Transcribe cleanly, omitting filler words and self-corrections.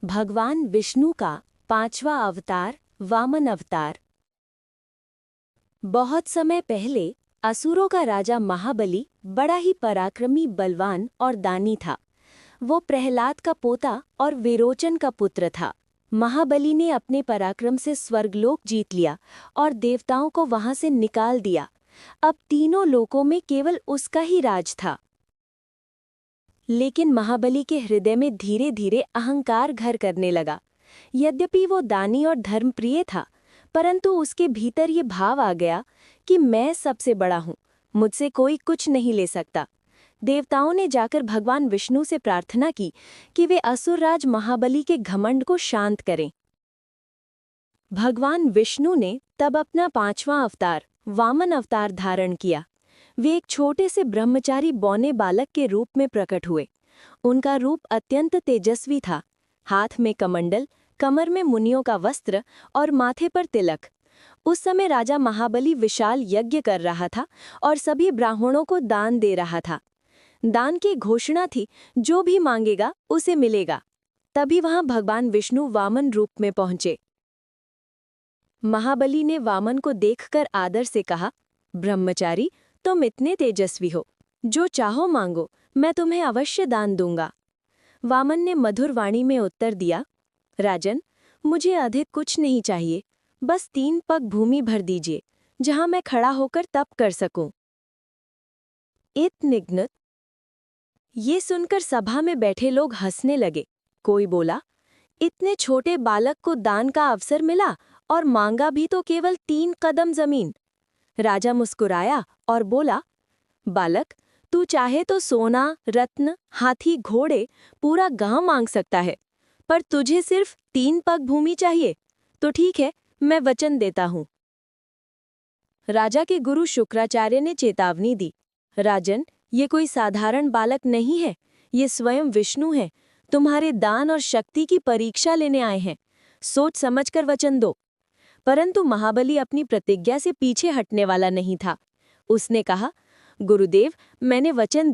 भगवान विष्णु का 5वां अवतार वामन अवतार। बहुत समय पहले असुरों का राजा महाबली बड़ा ही पराक्रमी, बलवान और दानी था। वो प्रहलाद का पोता और विरोचन का पुत्र था। महाबली ने अपने पराक्रम से स्वर्गलोक जीत लिया और देवताओं को वहां से निकाल दिया। अब तीनों लोकों में केवल उसका ही राज था। लेकिन महाबली के हृदय में धीरे धीरे अहंकार घर करने लगा। यद्यपि वो दानी और धर्मप्रिय था, परंतु उसके भीतर ये भाव आ गया कि मैं सबसे बड़ा हूँ, मुझसे कोई कुछ नहीं ले सकता। देवताओं ने जाकर भगवान विष्णु से प्रार्थना की कि वे असुरराज महाबली के घमंड को शांत करें। भगवान विष्णु ने तब अपना 5वां अवतार वामन अवतार धारण किया। वे एक छोटे से ब्रह्मचारी बौने बालक के रूप में प्रकट हुए। उनका रूप अत्यंत तेजस्वी था। हाथ में कमंडल, कमर में मुनियों का वस्त्र और माथे पर तिलक। उस समय राजा महाबली विशाल यज्ञ कर रहा था और सभी ब्राह्मणों को दान दे रहा था। दान की घोषणा थी, जो भी मांगेगा उसे मिलेगा। तभी वहां भगवान विष्णु वामन रूप में पहुंचे। महाबली ने वामन को देखकर आदर से कहा, ब्रह्मचारी, तुम इतने तेजस्वी हो, जो चाहो मांगो, मैं तुम्हें अवश्य दान दूंगा। वामन ने मधुर वाणी में उत्तर दिया, राजन, मुझे अधिक कुछ नहीं चाहिए, बस 3 पग भूमि भर दीजिए, जहां मैं खड़ा होकर तप कर सकूं। इतनिघ्न। ये सुनकर सभा में बैठे लोग हंसने लगे। कोई बोला, इतने छोटे बालक को दान का अवसर मिला और मांगा भी तो केवल 3 कदम जमीन। राजा मुस्कुराया और बोला, बालक, तू चाहे तो सोना, रत्न, हाथी, घोड़े, पूरा गांव मांग सकता है, पर तुझे सिर्फ 3 पग भूमि चाहिए, तो ठीक है, मैं वचन देता हूं। राजा के गुरु शुक्राचार्य ने चेतावनी दी, राजन, ये कोई साधारण बालक नहीं है, ये स्वयं विष्णु है, तुम्हारे दान और शक्ति की परीक्षा लेने आए हैं, सोच समझकर वचन दो। परंतु महाबली अपनी प्रतिज्ञा से पीछे हटने वाला नहीं था। उसने कहा, गुरुदेव, मैंने वचन